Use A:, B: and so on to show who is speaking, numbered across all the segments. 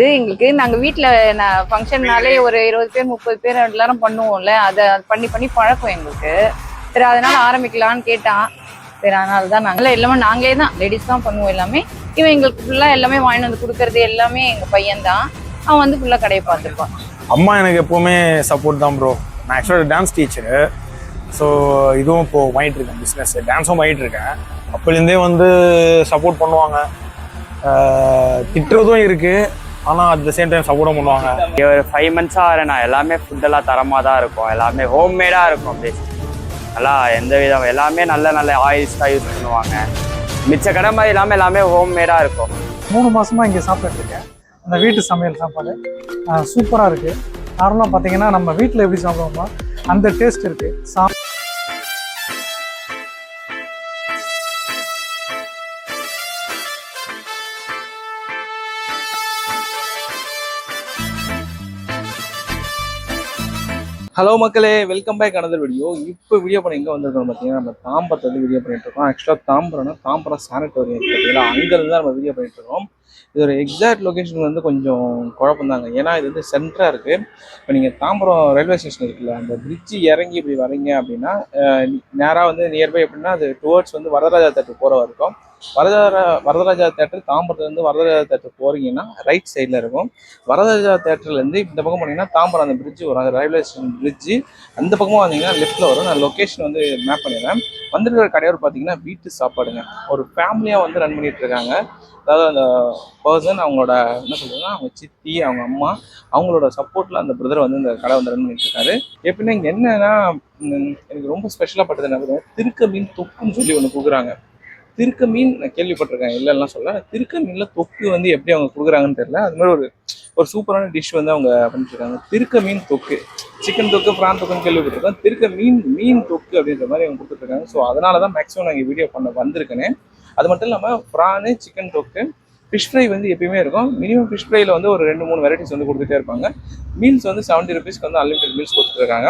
A: எங்களுக்கு நாங்க வீட்டுல ஃபங்க்ஷன்னாலே ஒரு 20 பேர் 30 பேர் எல்லாரும் பண்ணுவோம்ல, அதை பண்ணி பண்ணி பழக்கம் எங்களுக்கு. சரி அதனால ஆரம்பிக்கலான்னு கேட்டான். சரி அதனாலதான் நாங்க எல்லாமே நாங்களே தான் லேடிஸ் தான் பண்ணுவோம் எல்லாமே. இவன் எங்களுக்கு ஃபுல்லா எல்லாமே வாங்கிட்டு வந்து கொடுக்கறது எல்லாமே எங்க பையன் தான். அவன் வந்து ஃபுல்லா கடையை பார்த்துருப்பான்.
B: அம்மா எனக்கு எப்பவுமே சப்போர்ட் தான் ப்ரோ. நான் ஆக்சுவலாக டான்ஸ் டீச்சரு. ஸோ இதுவும் இப்போது பண்ணிகிட்டு இருக்கேன், பிஸ்னஸ் டான்ஸும் பண்ணிகிட்டு இருக்கேன். அப்போலேருந்தே வந்து சப்போர்ட் பண்ணுவாங்க, திட்டுறதும் இருக்குது, ஆனால் அட் த சேம் டைம் சப்போர்ட்டும் பண்ணுவாங்க.
C: ஒரு 5 மந்த்ஸாக வரேண்ணா, எல்லாமே ஃபுட்டெல்லாம் தரமாக தான் இருக்கும், எல்லாமே ஹோம்மேடாக இருக்கும். பேசிக் நல்லா எந்த விதம் எல்லாமே நல்ல நல்ல ஆயில்ஸ் தான் யூஸ் பண்ணுவாங்க. மிச்ச கடை மாதிரி இல்லாமல் எல்லாமே ஹோம்மேடாக இருக்கும்.
D: 3 மாதமாக இங்கே சாப்பிட்டுருக்கேன். அந்த வீட்டு சமையல் சாப்பாடு சூப்பராக இருக்குது. நார்மலாக பார்த்தீங்கன்னா நம்ம வீட்டில் எப்படி சாப்பிடுவோமோ அந்த டேஸ்ட் இருக்குது.
E: ஹலோ மக்களே, வெல்கம் பேக் அனதர் வீடியோ. இப்போ வீடியோ பண்ணி எங்கே வந்திருக்கோம் பார்த்தீங்கன்னா, நம்ம தாம்பரத்தை வந்து வீடியோ பண்ணிட்டு இருக்கோம். ஆக்சுவலாக தாம்பரம் சானிட்டோரியம் பார்த்தீங்களா, அங்கேருந்து தான் நம்ம வீடியோ பண்ணிட்டு இருக்கோம். இதோட எக்ஸாக்ட் லொக்கேஷன் வந்து கொஞ்சம் குழப்பம் தாங்க. ஏன்னா இது வந்து சென்டராக இருக்குது. இப்போ நீங்கள் தாம்பரம் ரயில்வே ஸ்டேஷன் இருக்குல்ல, அந்த பிரிட்ஜு இறங்கி இப்படி வரீங்க அப்படின்னா நேராக வந்து நியர்பை எப்படின்னா அது டுவர்ட்ஸ் வந்து வரதராஜா தேட்டர் போகிற வரைக்கும். வரதராஜா தேட்டர் தாம்பரத்துலேருந்து வரதராஜா தேட்டர் போகிறீங்கன்னா ரைட் சைடில் இருக்கும். வரதராஜா தேட்டர்லேருந்து இந்த பக்கம் போனீங்கன்னா தாம்பரம் அந்த பிரிட்ஜு வரும், அந்த ரயில்வே ஸ்டேஷன் பிரிட்ஜு. அந்த பக்கமாக வந்தீங்கன்னா லெஃப்ட்டில் வரும். நான் லொக்கேஷன் வந்து மேப் பண்ணிடுறேன். வந்துருக்கிற கடையோர் பார்த்தீங்கன்னா வீட்டு சாப்பாடுங்க. ஒரு ஃபேமிலியாக வந்து ரன் பண்ணிகிட்டு இருக்காங்க. அதாவது அந்த பர்சன் அவங்களோட என்ன சொல்றதுன்னா, அவங்க சித்தி, அவங்க அம்மா, அவங்களோட சப்போர்ட்டில் அந்த பிரதர் வந்து இந்த கடை வந்து ரன் பண்ணிட்டு இருக்காரு. எப்படின்னா இங்கே என்னன்னா, எனக்கு ரொம்ப ஸ்பெஷலாக பட்டது என்ன, திருக்க மீன் தொக்குன்னு சொல்லி ஒன்று கொடுக்குறாங்க. திருக்க மீன் நான் கேள்விப்பட்டிருக்கேன், இல்லைலாம் சொல்ல. திருக்க மீனில் தொக்கு வந்து எப்படி அவங்க கொடுக்குறாங்கன்னு தெரியல. அது மாதிரி ஒரு சூப்பரான டிஷ் வந்து அவங்க பண்ணிட்டுருக்காங்க. திருக்க மீன் தொக்கு, சிக்கன் தொக்கு, ப்ரான் தொக்குன்னு கேள்விப்பட்டிருக்கோம். திருக்க மீன் தொக்கு அப்படின்ற மாதிரி அவங்க கொடுத்துட்ருக்காங்க. ஸோ அதனால தான் மேக்ஸிமம் நான் இங்கே வீடியோ பண்ண வந்திருக்கேனே. அது மட்டும் இல்லாமல் ப்ரானு, சிக்கன் தொக்கு, ஃபிஷ் ஃப்ரை வந்து எப்பயுமே இருக்கும். மினிமம் ஃபிஷ் ஃப்ரையில் வந்து ஒரு 2-3 வெரைட்டிஸ் வந்து கொடுத்துட்டே இருப்பாங்க. மீல்ஸ் வந்து 70 ருபீஸ்க்கு வந்து அன்லிமிட்டட் மீல்ஸ் கொடுத்துருக்காங்க.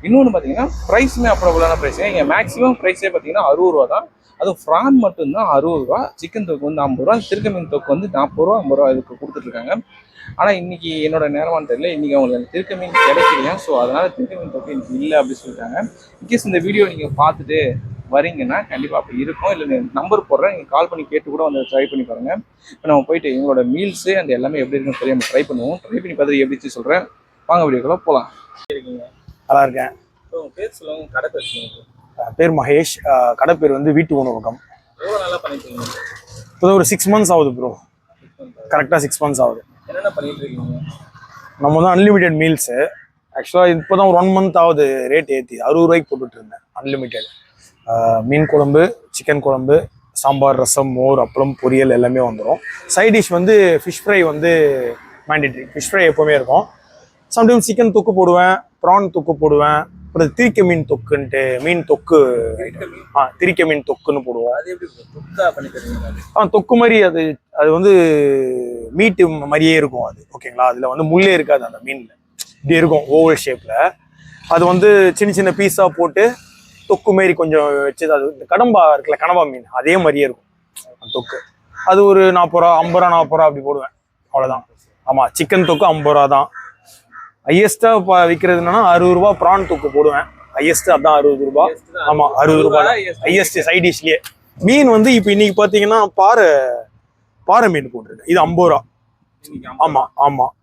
E: இன்னொன்று பார்த்தீங்கன்னா ப்ரைஸுமே அப்ரோபலான ப்ரைஸுங்க. இங்கே மேக்ஸிமம் ப்ரைஸே பார்த்தீங்கன்னா 60 ரூபா தான். அதுவும் ஃப்ரான் மட்டும்தான் 60 ரூபா, சிக்கன் தொக்கு வந்து 50 ரூபா, திருக்க மீன் தொக்கு வந்து 40 ரூபா 50 ரூபா இதுக்கு கொடுத்துட்ருக்காங்க. ஆனால் இன்றைக்கி என்னோட நேரமானு தெரியல, இன்றைக்கி அவங்களுக்கு திருக்க மீன் கிடைக்கலையா. ஸோ அதனால் திருக்க மீன் தொக்கு இன்றைக்கி இல்லை அப்படின்னு சொல்லிட்டாங்க. இன்கேஸ் இந்த வீடியோ நீங்கள் பார்த்துட்டு வரீங்கன்னா கண்டிப்பாக அப்படி இருக்கும். இல்லை நம்பர் போடுறேன், நீங்கள் கால் பண்ணி கேட்டு கூட வந்து ட்ரை பண்ணி பாருங்கள். இப்போ நம்ம போயிட்டு எங்களோட மீல்ஸு அந்த எல்லாமே எப்படி இருக்குன்னு சொல்லி நம்ம ட்ரை பண்ணுவோம். ட்ரை பண்ணி பார்த்துட்டு எப்படி சொல்கிறேன். வாங்க வீடியோக்குள்ள போகலாம். இருக்கீங்க?
B: நல்லா இருக்கேன்.
E: உங்கள் பேர் சொல்லுவாங்க, கடை பேர் சொல்லுவாங்க.
B: பேர் மகேஷ். கடை பேர் வந்து வீட்டு உணவகம்.
E: எவ்வளோ நல்லா பண்ணிருக்கீங்க?
B: இப்போ ஒரு 6 மந்த்ஸ் ஆகுது ப்ரோ. கரெக்டாக 6 மந்த்ஸ் ஆகுது.
E: என்னென்ன பண்ணிட்டு இருக்கீங்க?
B: நம்ம தான் அன்லிமிட்டெட் மீல்ஸு. ஆக்சுவலாக இப்போ தான் ஒரு 1 மந்த் ஆகுது ரேட் ஏற்றி 60 ரூபாய்க்கு போட்டுட்டு இருந்தேன். அன்லிமிட்டெட் மீன் குழம்பு, சிக்கன் குழம்பு, சாம்பார், ரசம், மோர், அப்பளம், பொரியல் எல்லாமே வந்துடும். சைட் டிஷ் வந்து ஃபிஷ் ஃப்ரை வந்து மேண்டேட்ரி. ஃபிஷ் ஃப்ரை எப்போவுமே இருக்கும். சம்டைம்ஸ் சிக்கன் தொக்கு போடுவேன், ப்ரான் தொக்கு போடுவேன், அப்புறம் திரிக்க மீன் தொக்குன்ட்டு மீன் தொக்கு, திரிக்க மீன் தொக்குன்னு போடுவோம்.
E: அது எப்படி தொக்கா பண்ணி தருவீங்க?
B: தொக்கு மாதிரி அது வந்து மீட்டு மாதிரியே இருக்கும் அது, ஓகேங்களா. அதில் வந்து முள்ளே இருக்காது அந்த மீனில், இப்படி இருக்கும் ஓவல் ஷேப்பில். அது வந்து சின்ன சின்ன பீஸாக போட்டு தொக்கு மாரி கொஞ்சம் வச்சு, அது கடம்பா இருக்குல்ல, கனவா மீன், அதே மாதிரியே இருக்கும் அந்த தொக்கு. அது ஒரு 40 ரூபா, 50 ரூபா, 40 ரூபா அப்படி போடுவேன், அவ்வளோதான். ஆமாம், சிக்கன் தொக்கு 50 ரூபா தான். ஹையஸ்ட்டாக விற்கிறது என்னன்னா 60 ரூபா ப்ரான் தொக்கு போடுவேன். ஹையஸ்ட்டு அதான் 60 ரூபா. ஆமாம், 60 ரூபா ஹையஸ்ட் சைட் டிஷ்லேயே. மீன் வந்து இப்போ இன்னைக்கு பார்த்தீங்கன்னா பாறை மீன் போட்டுருக்கு. இது 50 ரூபா. ஆமாம்,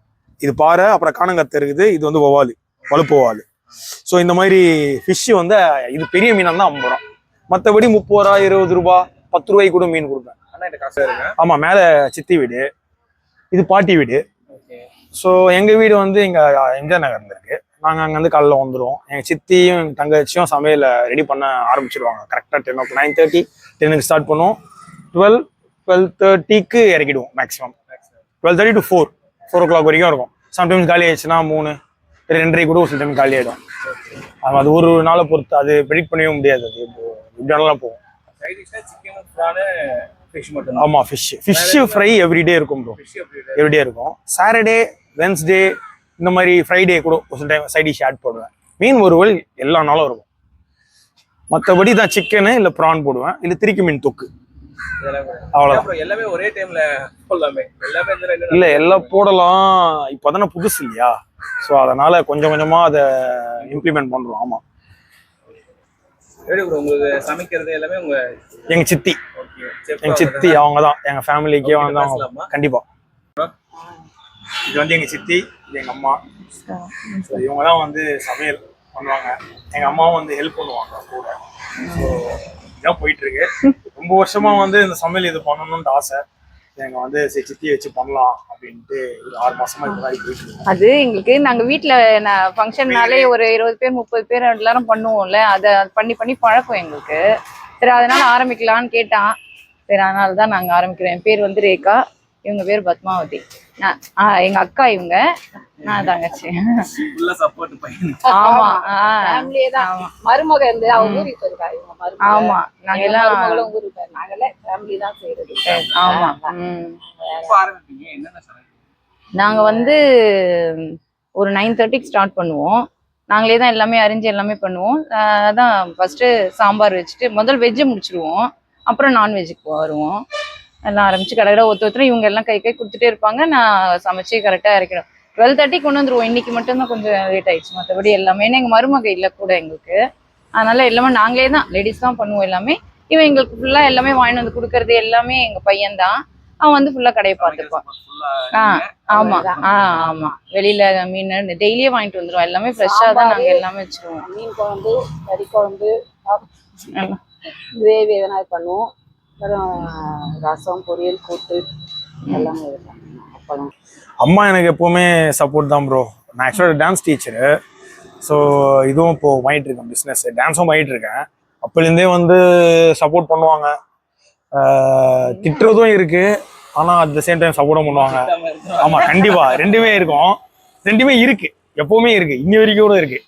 B: இது பாறை. அப்புறம் காணங்கத்தை இருக்குது. இது வந்து வலுப்பு வவால். ஸோ இந்த மாதிரி ஃபிஷ்ஷு வந்து இது பெரிய மீனாக தான் 50 ரூபா. மற்றபடி 30 ரூபா, 20 ரூபா, 10 ரூபாய்க்கு கூட மீன் கொடுப்பேன். ஆமாம், மேலே சித்தி வீடு, இது பாட்டி வீடு. ஸோ எங்கள் வீடு வந்து இங்கே எம்ஜிஆர் நகர்ல இருக்கு. நாங்கள் அங்கேருந்து காலைல வந்துடுவோம். எங்கள் சித்தியும் தங்கச்சியும் சமையலை ரெடி பண்ண ஆரம்பிச்சிடுவாங்க. கரெக்டாக 9:30, 10க்கு ஸ்டார்ட் பண்ணுவோம். 12:30க்கு இறக்கிடுவோம் மேக்ஸிமம். 12:30 to 4 o'clock வரைக்கும் இருக்கும். சம்டைம்ஸ் காலி ஆயிடுச்சுன்னா 3, 2:30 கூட ஒரு சில டைம் காலி ஆகிடும். அது ஒரு நாளை பொறுத்து, அது ப்ரெடிக்ட் பண்ணவே முடியாது. அது இப்படினாலாம் போகும். ஆமாம், ஃபிஷ்ஷு ஃப்ரை எவ்ரிடே இருக்கும் ப்ரோ. எவ்ரிடே இருக்கும். சாட்டர்டே, வென்ஸ்டே, இந்த மாதிரி ஃப்ரைடே கூட ஒரு சில டைம் சைட் டிஷ் ஆட் போடுவேன். மீன் வறுவல் எல்லா நாளும் இருக்கும். மற்றபடி தான் சிக்கனு இல்லை ப்ரான் போடுவேன், இல்லை திரிக்க மீன் தொக்கு. அவ்வளவுதான்.
E: அப்புறம் எல்லாமே ஒரே டைம்ல போடலாமே, எல்லாமே இந்த ரெண்டு
B: இல்ல எல்லாம் போடலாம், இப்பதானே புதுசு இல்லையா, ஸோ அதனால கொஞ்சம் கொஞ்சமா அதை இம்ப்ளிமெண்ட் பண்றோம். ஆமா.
E: எப்படி ப்ரோ உங்களுக்கு சமைக்கிறது எல்லாமே உங்க
B: எங்க சித்தி, எங்க சித்தி அவங்க தான் எங்க ஃபேமிலிக்கே வந்து அவங்க. கண்டிப்பா. இது வந்து எங்க சித்தி, இது எங்க அம்மா. இவங்க தான் வந்து சமையல் பண்ணுவாங்க. எங்க அம்மாவும் வந்து ஹெல்ப் பண்ணுவாங்க கூட. ஸோ இதான் போயிட்டு இருக்கு. ரொம்ப வருஷமா வந்து இந்த சமையல் இது பண்ணணும்னு ஆசை. எங்க வந்து சரி சித்தியை வச்சு பண்ணலாம் அப்படின்ட்டு ஒரு 6 மாசமா இந்த மாதிரி போயிட்டு இருக்கு.
A: அது எங்களுக்கு நாங்க வீட்டுல ஃபங்க்ஷன்னாலே ஒரு 20 பேர் 30 பேர் எல்லாரும் பண்ணுவோம்ல, அதை பண்ணி பண்ணி பழக்கம் எங்களுக்கு. சரி அதனால ஆரம்பிக்கலான்னு கேட்டான். சரி அதனால தான் நாங்க ஆரம்பிக்கிறோம். என் பேர் வந்து ரேகா, இவங்க பேர் பத்மாவதி. எங்க அக்கா இவங்க, நான் தங்கச்சி.
E: ஃபுல்லா சப்போர்ட் பையன்.
A: ஆமா.
F: ஃபேமிலியே தான். மருமக இருந்து அவங்க ஊருக்கு போயிருக்கா இவங்க மருமக.
A: ஆமா நாங்க எல்லாம்
F: மருமகளும் ஊருக்கு போயிருக்காங்க. நாங்கெல்லாம் ஃபேமிலி தான் செய்யறது.
A: ஆமா.
E: எப்ப ஆரம்பிப்பீங்க, என்னென்ன சமையல்?
A: நாங்க வந்து ஒரு 9:30க்கு ஸ்டார்ட் பண்ணுவோம். நாங்களே தான் எல்லாமே அரிஞ்சு எல்லாமே பண்ணுவோம். அதான் ஃபர்ஸ்ட் சாம்பார் வச்சுட்டு முதல் வெஜ்ஜை முடிச்சிருவோம், அப்புறம் நான்வெஜ்ஜுக்கு வருவோம். எல்லாம் ஆரம்பிச்சு கடை ஒருத்தரும் இவங்க எல்லாம் கை கொடுத்துட்டே இருப்பாங்க. நான் சமைச்சு கரெக்டாக இறக்கிடும். 12:30 கொண்டு வந்துருவோம். இன்னைக்கு மட்டும்தான் கொஞ்சம் லேட் ஆயிடுச்சு, மற்றபடி எல்லாமே. ஏன்னா எங்க மருமக இல்லை கூட எங்களுக்கு, அதனால எல்லாமே நாங்களே தான், லேடிஸ் தான் பண்ணுவோம் எல்லாமே. இவன் எங்களுக்கு ஃபுல்லா எல்லாமே வாங்கிட்டு வந்து கொடுக்கறது எல்லாமே எங்க பையன் தான். அவன் வந்து ஃபுல்லா கடையை பார்த்துப்பான். ஆமா. ஆமா. வெளியில மீன் டெய்லியே வாங்கிட்டு வந்துருவோம். எல்லாமே ஃப்ரெஷ்ஷா தான் நாங்க எல்லாமே வச்சிருவோம்.
F: மீன் குழம்பு, கறி குழம்பு, கிரேவி எதனா பண்ணுவோம். அப்புறம் ரசம், பொரியல், கூட்டு எல்லாமே இருக்கும். அப்பளம்.
B: அம்மா எனக்கு எப்பவுமே சப்போர்ட் தான் ப்ரோ. நான் ஆக்சுவலாக டான்ஸ் டீச்சரு. ஸோ இதுவும் இப்போ வாங்கிட்டு இருக்கேன் பிஸ்னஸ், டான்ஸும் வாங்கிட்டு இருக்கேன். அப்போலேருந்தே வந்து சப்போர்ட் பண்ணுவாங்க. திட்டுறதும் இருக்கு, ஆனால் அட் த சேம் டைம் சப்போர்ட்டும் பண்ணுவாங்க. ஆமாம் கண்டிப்பா ரெண்டுமே இருக்கும், ரெண்டுமே இருக்கு, எப்பவுமே இருக்கு, இன்னி வரைக்கும் கூட இருக்கு.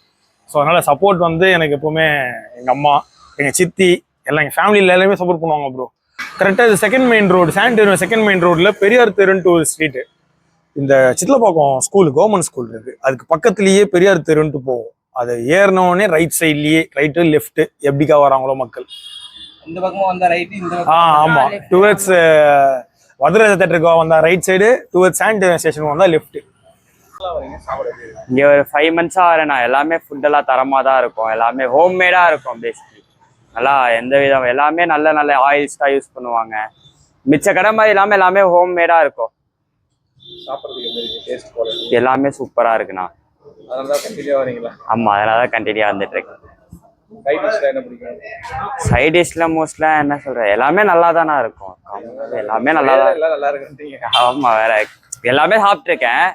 B: ஸோ அதனால சப்போர்ட் வந்து எனக்கு எப்பவுமே எங்கள் அம்மா, எங்கள் சித்தி எல்லாம் எங்கள் ஃபேமிலியில் எல்லாமே சப்போர்ட் பண்ணுவாங்க ப்ரோ. கரெக்டாக இது second main road, sanatorium second main ரோடில் பெரியார் தெருன்ட்டு ஒரு ஸ்ட்ரீட்டு. இந்த சித்தலப்பாக்கம் ஸ்கூல், கவர்மெண்ட் ஸ்கூல் இருக்கு, அதுக்கு பக்கத்துலேயே பெரியார் தெருன்ட்டு போகும். அதை ஏறினோடனே ரைட் சைட்லேயே ரைட்டு லெஃப்ட் எப்படிக்கா வராங்களோ மக்கள்.
E: இந்த பக்கமா வந்தா ரைட், இந்த
B: ஆமா டுவர்ட்ஸ் வதுராஜ தேட்டருக்கு வந்தா right side, towards sanatorium station வந்தா லெஃப்ட்.
C: இங்க ஒரு 5 மந்த்ஸா வரேன் நான். எல்லாமே ஃபுட்டெல்லாம் தரமா தான் இருக்கும், எல்லாமே ஹோம்மேடா இருக்கும். பேசிக்கலி நல்லா எந்த விதம் எல்லாமே நல்ல நல்ல ஆயில்ஸ் தான் யூஸ் பண்ணுவாங்க. மிச்ச கடை மாதிரி இல்லாமல் எல்லாமே ஹோம்மேடா இருக்கும். எல்லாமே சூப்பரா இருக்குண்ணா. ஆமா அதனால தான் கண்டினியூ வந்துட்டு இருக்கு. சைட் டிஷ்ல மோஸ்ட்லா என்ன சொல்றேன், எல்லாமே நல்லா தானே இருக்கும். எல்லாமே நல்லா தான். ஆமா வேற எல்லாமே சாப்பிட்டுருக்கேன்,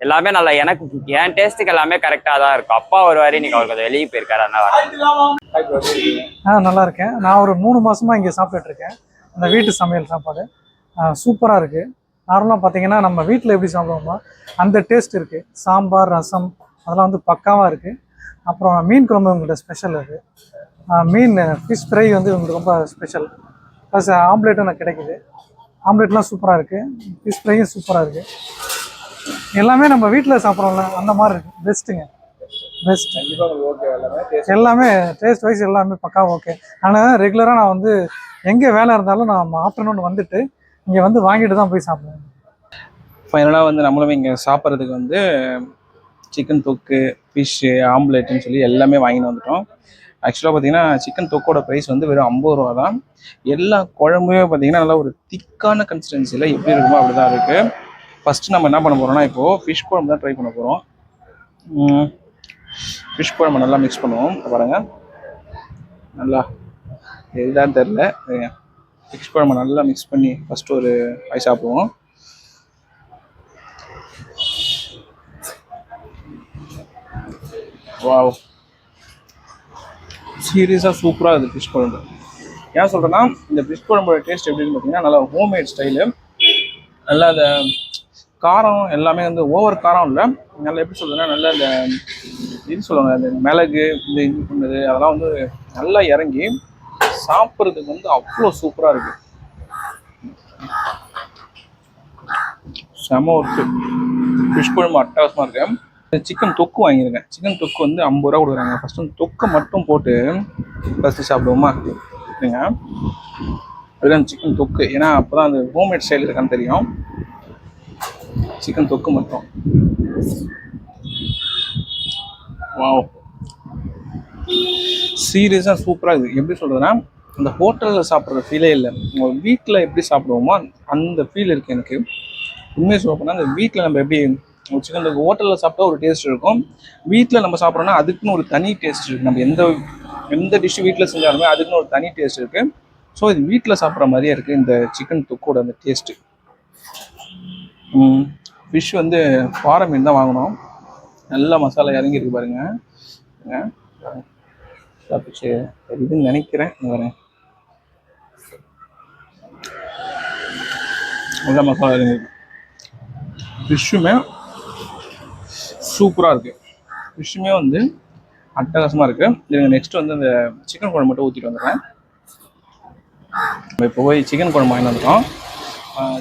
C: எல்லாமே நல்லா. எனக்கு என் டேஸ்ட்டுக்கு எல்லாமே கரெக்டா தான் இருக்கும். அப்பா ஒரு வாரி நீங்க அவருக்கு வெளியே போயிருக்காரு,
D: நல்லா இருக்கேன். நான் ஒரு 3 மாசமா இங்கே சாப்பிட்டுட்டு இருக்கேன். அந்த வீட்டு சமையல் சாப்பாடு சூப்பராக இருக்கு. நார்மலாக பார்த்தீங்கன்னா நம்ம வீட்டில் எப்படி சாப்பிடுவோமோ அந்த டேஸ்ட் இருக்கு. சாம்பார், ரசம் அதெல்லாம் வந்து பக்காவாக இருக்கு. அப்புறம் மீன் குழம்பு உங்கள்கிட்ட ஸ்பெஷல் இருக்குது. மீன் ஃபிஷ் ஃப்ரை வந்து உங்களுக்கு ரொம்ப ஸ்பெஷல். ப்ளஸ் ஆம்லேட்டும் எனக்கு கிடைக்குது. ஆம்லேட்லாம் சூப்பராக இருக்குது, ஃபிஷ் ஃப்ரையும் சூப்பராக இருக்குது. எல்லாமே நம்ம வீட்டில் சாப்பிட்றோம்ல அந்த மாதிரி இருக்குது. பெஸ்ட்டுங்க, பெஸ்ட். எல்லாமே டேஸ்ட் வைஸ் எல்லாமே பக்கா ஓகே. ஆனால் ரெகுலராக நான் வந்து எங்கே வேலை இருந்தாலும் நான் ஆஃப்டர்நூன் வந்துட்டு இங்கே வந்து வாங்கிட்டு தான் போய் சாப்பிடுவேன்.
E: ஃபைனலாக வந்து நம்மளுமே இங்கே சாப்பிட்றதுக்கு வந்து சிக்கன் தொக்கு, ஃபிஷ்ஷு, ஆம்லேட்டுன்னு சொல்லி எல்லாமே வாங்கிட்டு வந்துட்டோம். ஆக்சுவலாக பார்த்தீங்கன்னா சிக்கன் தொக்கோட ப்ரைஸ் வந்து வெறும் 50 ரூபா தான். எல்லா குழம்புமே பார்த்தீங்கன்னா நல்லா ஒரு திக்கான கன்சிஸ்டன்சியில் எப்படி இருக்குமோ அப்படி தான் இருக்குது. ஃபஸ்ட்டு நம்ம என்ன பண்ண போகிறோம்னா இப்போது ஃபிஷ் குழம்பு தான் ட்ரை பண்ண போகிறோம். ஃபிஷ் குழம்பு நல்லா மிக்ஸ் பண்ணுவோம். பாருங்கள் நல்லா எதுதான் தெரில, ஃபிஷ் குழம்பு நல்லா மிக்ஸ் பண்ணி ஃபஸ்ட்டு ஒரு வாய் சாப்பிடுவோம். வாவ், சீரியஸாக சூப்பராக இருக்குது ஃபிஷ் குழம்பு. ஏன் சொல்கிறேன்னா இந்த ஃபிஷ் குழம்போட டேஸ்ட் எப்படின்னு பார்த்தீங்கன்னா நல்லா ஹோம்மேட் ஸ்டைலு. நல்லா அந்த காரம் எல்லாமே வந்து ஓவர் காரம் இல்லை, நல்லா எப்படி சொல்கிறதுன்னா நல்லா இந்த இது சொல்லுவாங்க, அந்த மிளகு இந்த இது பண்ணது அதெல்லாம் வந்து நல்லா இறங்கி சாப்பிட்றதுக்கு வந்து அவ்வளோ சூப்பராக இருக்குது. செம ஒர்க்கு. ஃபிஷ் குழம்பு அட்டகாசமாக இருக்கு. சிக்கன் தொக்கு வாங்கியிருக்கேன். சிக்கன் தொக்கு வந்து 50 ரூபா கொடுக்குறாங்க. ஃபஸ்ட்டு வந்து தொக்கை மட்டும் போட்டு ஃபஸ்ட்டு சாப்பிடுவோமா? இல்லைங்க அதுதான் சிக்கன் தொக்கு, ஏன்னா அப்போ தான் அந்த ஹோம்மேட் ஸ்டைல் இருக்கான்னு தெரியும். சிக்கன் தொக்கு மட்டும் வாவ், சீரியஸாக சூப்பராக இருக்குது. எப்படி சொல்கிறதுனா அந்த ஹோட்டலில் சாப்பிட்ற ஃபீலே இல்லை. நம்ம வீட்டில் எப்படி சாப்பிடுவோமோ அந்த ஃபீல் இருக்குது எனக்கு. உண்மையை சொல்ல போனால் அந்த வீட்டில் நம்ம எப்படி சிக்கன் தொக்கு ஹோட்டலில் சாப்பிட்டா ஒரு டேஸ்ட் இருக்கும், வீட்டில் நம்ம சாப்பிட்றோன்னா அதுக்குன்னு ஒரு தனி டேஸ்ட் இருக்குது. நம்ம எந்த டிஷ்ஷு வீட்டில் செஞ்சாலுமே அதுக்குன்னு ஒரு தனி டேஸ்ட் இருக்குது. ஸோ இது வீட்டில் சாப்பிட்ற மாதிரியே இருக்குது இந்த சிக்கன் தொக்கோட அந்த டேஸ்ட்டு. ஃபிஷ் வந்து பாறை மீன் தான் வாங்கினோம், நல்லா மசாலா இறங்கியிருக்கு பாருங்கள். சாப்பிட்டு இதுன்னு நினைக்கிறேன். வரேன், நல்லா மசாலா இறங்கியிருக்கு. ஃபிஷ்ஷுமே சூப்பராக இருக்குது, ஃபிஷ்ஷுமே வந்து அட்டகாசமாக இருக்குது. இதுங்க நெக்ஸ்ட் வந்து அந்த சிக்கன் குழம்பு மட்டும் ஊற்றிட்டு வந்துடுறேன். நம்ம இப்போ போய் சிக்கன் குழம்பு வாங்கிட்டு வந்துட்டோம்.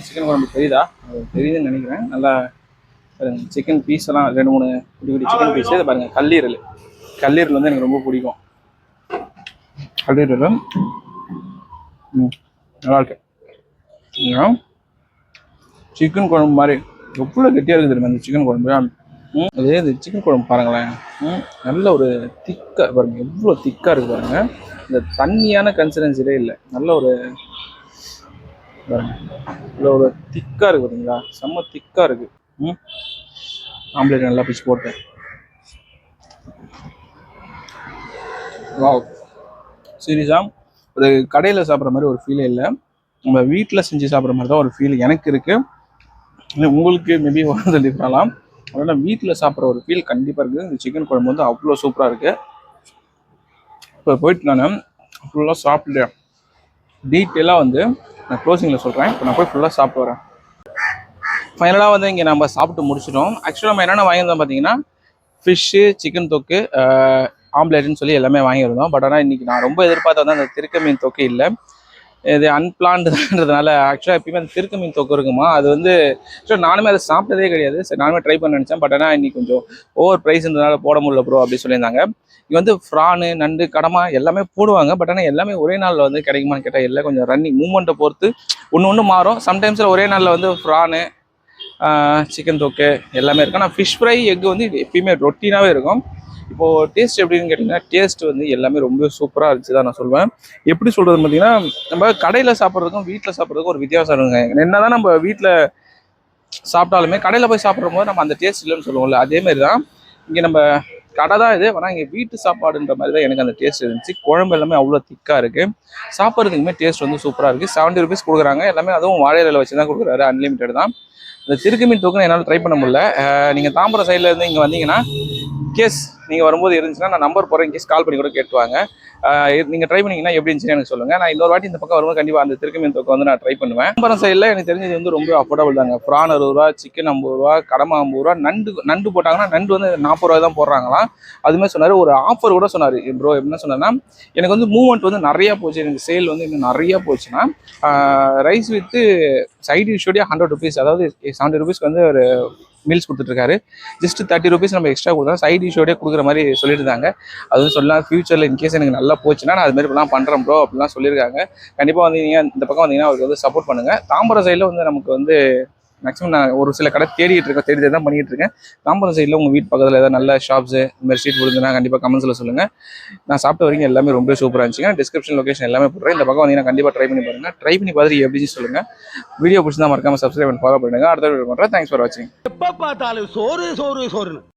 E: சிக்கன் குழம்பு தெரியுதுன்னு நினைக்கிறேன். நல்லா சிக்கன் பீஸ் எல்லாம் 2-3 குட்டி குட்டி சிக்கன் பீஸ். இதை பாருங்கள், கல்லீரல் வந்து எனக்கு ரொம்ப பிடிக்கும். கல்லீரல் நல்லா இருக்கு. சிக்கன் குழம்பு மாதிரி எவ்வளோ கெட்டியாக இருக்குது தெரியுமா இந்த சிக்கன் குழம்பு. அதே இது சிக்கன் குழம்பு பாருங்களேன், நல்ல ஒரு திக்காக பாருங்கள், எவ்வளோ திக்காக இருக்குது பாருங்கள். இந்த தண்ணியான கன்சிஸ்டன்சிலே இல்லை, நல்ல ஒரு பாருங்கள், இவ்வளோ ஒரு திக்காக இருக்குது பார்த்தீங்களா, செம்ம திக்காக இருக்குது. ஆம்லேட் நல்லா பிச்சு போட்டேன். வாவ், சீரியஸாக ஒரு கடையில் சாப்பிட்ற மாதிரி ஒரு ஃபீலே இல்லை, நம்ம வீட்டில் செஞ்சு சாப்பிட்ற மாதிரி தான் ஒரு ஃபீல் எனக்கு இருக்குது. உங்களுக்கு மேபி வந்து டிஃப்ரெண்டாகலாம், அதனால் வீட்டில் சாப்பிட்ற ஒரு ஃபீல் கண்டிப்பாக இருக்குது. இந்த சிக்கன் குழம்பு வந்து அவ்வளோ சூப்பராக இருக்குது. இப்போ போயிட்டு நான் ஃபுல்லாக சாப்பிட்டுட்டேன், டீட்டெயிலாக வந்து நான் க்ளோசிங்கில் சொல்கிறேன். இப்போ நான் போய் ஃபுல்லாக சாப்பிட்டு வரேன். ஃபைனலாக வந்து இங்கே நம்ம சாப்பிட்டு முடிச்சிட்டோம். ஆக்சுவலாக நம்ம என்னென்ன வாங்கியிருந்தோம் பார்த்தீங்கன்னா ஃபிஷ்ஷு, சிக்கன் தொக்கு, ஆம்லேட்னு சொல்லி எல்லாமே வாங்கியிருந்தோம். பட் ஆனால் இன்றைக்கி நான் ரொம்ப எதிர்பார்த்த வந்து அந்த திருக்க மீன் தொக்கு இல்லை, இது அன்பிளான்டுன்றதுனால. ஆக்சுவலாக எப்பயுமே அந்த திருக்க மீன் தொக்கு இருக்குமா, அது வந்து ஆக்சுவலாக நானுமே அதை சாப்பிட்டதே கிடையாது. சரி, நானுமே ட்ரை பண்ண நினச்சேன். பட் ஆனால் இன்னைக்கு கொஞ்சம் ஓவர் ப்ரைஸ்ன்றதுனால போட முடியல ப்ரோ அப்படி சொல்லியிருந்தாங்க. இங்கே வந்து ஃப்ரானு, நண்டு, கடமா எல்லாமே போடுவாங்க. பட் ஆனால் எல்லாமே ஒரே நாளில் வந்து கிடைக்குமான்னு கேட்டால் இல்லை, கொஞ்சம் ரன்னிங் மூமெண்ட்டை பொறுத்து ஒன்று மாறும். சம்டைம்ஸில் ஒரே நாளில் வந்து ஃப்ரானு, சிக்கன் தொக்கு எல்லாமே இருக்கும். ஆனால் ஃபிஷ் ஃப்ரை, எக்கு வந்து எப்பயுமே ரொட்டீனாகவே இருக்கும். இப்போது டேஸ்ட் எப்படின்னு கேட்டிங்கன்னா, டேஸ்ட் வந்து எல்லாமே ரொம்ப சூப்பராக இருந்துச்சு தான் நான் சொல்வேன். எப்படி சொல்கிறது பார்த்தீங்கன்னா, நம்ம கடையில் சாப்பிட்றதுக்கும் வீட்டில் சாப்பிட்றதுக்கும் ஒரு வித்தியாசம் இருக்குங்க. என்ன தான் நம்ம வீட்டில் சாப்பிட்டாலுமே கடையில் போய் சாப்பிட்ற போது நம்ம அந்த டேஸ்ட் இல்லைன்னு சொல்லுவோம்ல, அதேமாரி தான் இங்கே நம்ம கடை தான் இது. ஆனால் இங்கே வீட்டு சாப்பாடுன்ற மாதிரி தான் எனக்கு அந்த டேஸ்ட் இருந்துச்சு. குழம்பு எல்லாமே அவ்வளோ திக்காக இருக்குது, சாப்பிட்றதுக்குமே டேஸ்ட் வந்து சூப்பராக இருக்குது. 70 rupees கொடுக்குறாங்க, எல்லாமே அதுவும் வாழை இலையில் வச்சு தான் கொடுக்குறாரு, அன்லிமிட்டட் தான். இந்த திருக்க மீன் தொக்குன்னு என்னால் ட்ரை பண்ண முடியல. நீங்கள் தாம்பரம் சைடில் இருந்து இங்கே வந்தீங்கன்னா, கேஸ் நீங்கள் வரும்போது இருந்துச்சுன்னா நான் நம்பர் போகிறேன், கேஸ் கால் பண்ணி கூட கேட்டுவாங்க. நீங்கள் ட்ரை பண்ணிங்கன்னா எப்படி இருந்துச்சுன்னு எனக்கு சொல்லுங்கள். நான் இன்னொரு வாட்டி இந்த பக்கம் வரும்போது கண்டிப்பாக அந்த திருக்க மீன் தொக்கு வந்து நான் ட்ரை பண்ணுவேன். தாம்பரம் சைடில் எனக்கு தெரிஞ்சது வந்து ரொம்ப அஃபோர்டபுள் தாங்க. ஃப்ரான் 60 ரூபா, சிக்கன் 50 ரூபா, கடமை 50 ரூபா, நண்டு போட்டாங்கன்னா நண்டு வந்து 40 ரூபா தான் போடுறாங்களாம். அதுமாதிரி சொன்னார். ஒரு ஆஃபர் கூட சொன்னார் ப்ரோ. என்ன சொன்னார்னா, எனக்கு வந்து மூவ்மெண்ட் வந்து நிறையா போச்சு, எனக்கு சேல் வந்து இன்னும் நிறையா போச்சுன்னா ரைஸ் வித்து சைட் டிஷ்ஷோடைய 100 rupees, அதாவது 70 rupeesக்கு வந்து ஒரு மீல்ஸ் கொடுத்துட்ருக்காரு. ஜஸ்ட் 30 rupees நம்ம எக்ஸ்ட்ரா கொடுத்தா சைட் டிஷ்ஷோடய கொடுக்குற மாதிரி சொல்லியிருந்தாங்க. அது வந்து சொல்லலாம், ஃபியூச்சரில் இன்கேஸ் எனக்கு நல்லா போச்சுன்னா நான் அதுமாதிரி இப்படிலாம் பண்ணுறேன் ப்ரோ அப்படிலாம் சொல்லியிருக்காங்க. கண்டிப்பாக வந்தீங்க இந்த பக்கம் வந்தீங்கன்னா அவருக்கு வந்து சப்போர்ட் பண்ணுங்கள். தாம்பரம் சைடில் வந்து நமக்கு வந்து மேக்ஸிமம் நான் ஒரு சில கடை தேடி தான் பண்ணிகிட்டு இருக்கேன். தாம்பரம் சைடில் உங்கள் வீட்டு பக்கத்தில் ஏதாவது நல்ல ஷாப்ஸு இந்த மாதிரி ஸ்ட்ரீட் ஃபுட்னா கண்டிப்பாக கமெண்ட்ஸில் சொல்லுங்கள். நான் சாப்பிட்ட வரைக்கும் எல்லாமே ரொம்ப சூப்பராக இருந்துச்சுங்க. டிஸ்கிரிப்ஷன் லொகேஷன் எல்லாமே போடுறேன். இந்த பக்கம் வந்தீங்கன்னா கண்டிப்பாக ட்ரை பண்ணி பாருங்கள். ட்ரை பண்ணி பார்த்துட்டு எப்படின்னு சொல்லுங்கள். வீடியோ பிடிச்சிருந்தா மறக்காமல் சப்ஸ்கிரைப் பண்ணி ஃபாலோ பண்ணுங்கள். அடுத்த வீடியோ பண்ணுறேன். தேங்க்ஸ் ஃபார் வாட்சிங்.
G: எப்போ பார்த்தாலும் சோறு சோறு சோறுன்னு